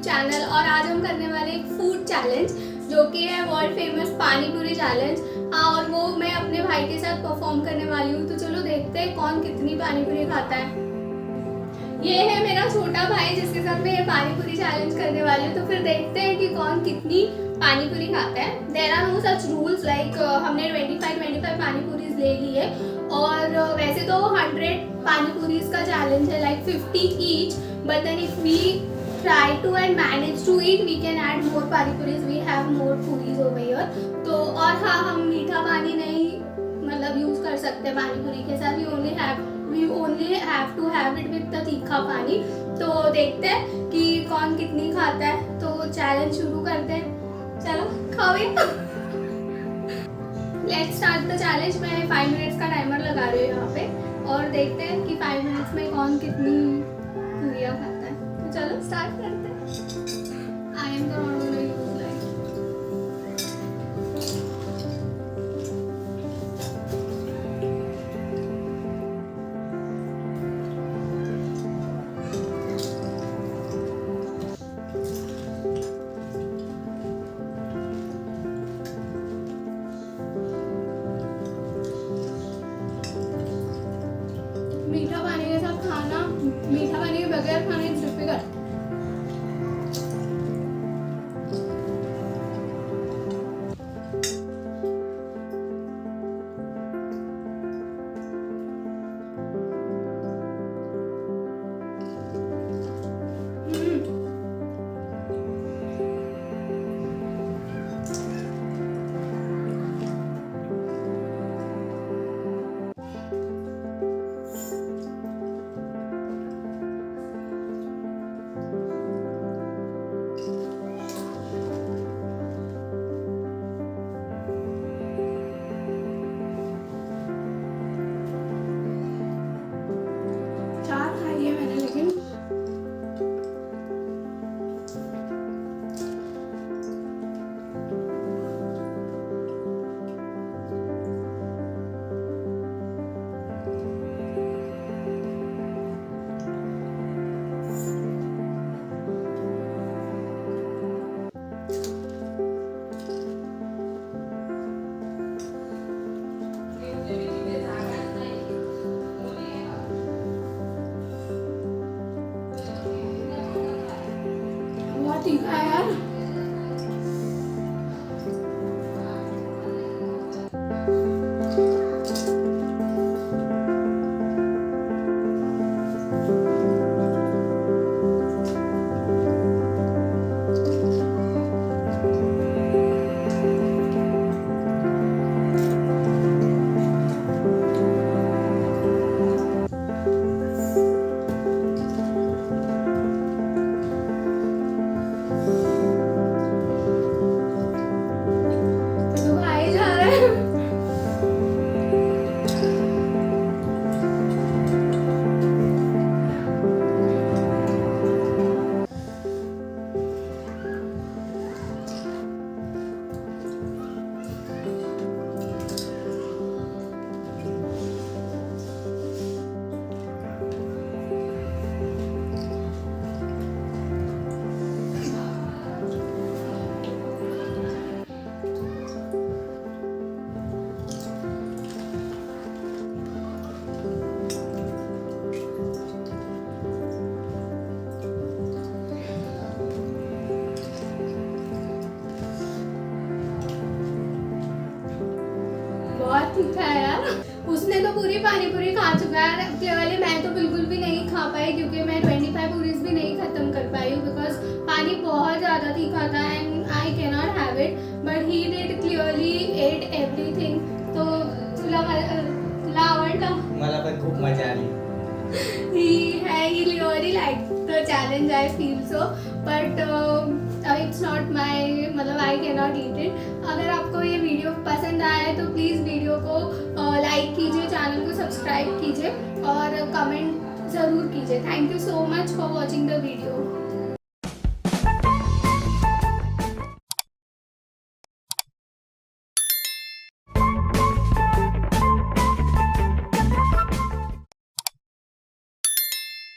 Channel. और आज हम करने वाले एक फूड चैलेंज जो कि है वर्ल्ड फेमस पानी पूरी चैलेंज। हाँ, और वो मैं अपने भाई के साथ परफॉर्म करने वाली हूँ। तो चलो देखते हैं कौन कितनी पानी पूरी खाता है। ये है मेरा छोटा भाई जिसके साथ मैं ये पानी पूरी चैलेंज करने वाली हूँ। तो फिर देखते हैं कि कौन कितनी पानी पूरी खाता है। There are no such rules like हमने 25 पानी पूरी ले ली है। और वैसे तो 100 पानी पूरी का चैलेंज है, like 50 each, but then if we try to and manage to eat we can add more pani puris, we have more puris over here। तो और हाँ, हम मीठा पानी नहीं मतलब यूज कर सकते पानी पूरी के साथ। we only have to have it with the तीखा पानी। तो देखते हैं कि कौन कितनी खाता है। तो चैलेंज शुरू करते हैं, चलो खाओ। Let's start the challenge. मैं 5 मिनट्स का टाइमर लगा रही हूँ यहाँ पे और देखते हैं कि 5 मिनट्स में कौन कितनी पूरियाँ खाता है। तो चलो स्टार्ट करते हैं। I am not gonna use like मीठा पानी के साथ खाना, मीठा पानी के बगैर खाना इट्स डिफिकल्ट। बहुत तीखा है यार। बहुत तीखा है यार। उसने तो पूरी पानी पूरी खा चुका है केवल। मैं तो बिल्कुल भी नहीं खा पाई क्योंकि मैं 25 पूरीज भी नहीं खत्म कर पाई हूँ बिकॉज पानी बहुत ज़्यादा तीखा था and I can not have it, but he did clearly at everything. तो तुला आवडलं? मला पण खूप मजा आली। he really liked the challenge, I feel so, but it's not my मतलब I cannot eat it। अगर आपको ये वीडियो पसंद आया है तो प्लीज़ वीडियो को लाइक कीजिए, चैनल को सब्सक्राइब कीजिए और कमेंट ज़रूर कीजिए। Thank you so much for watching the video.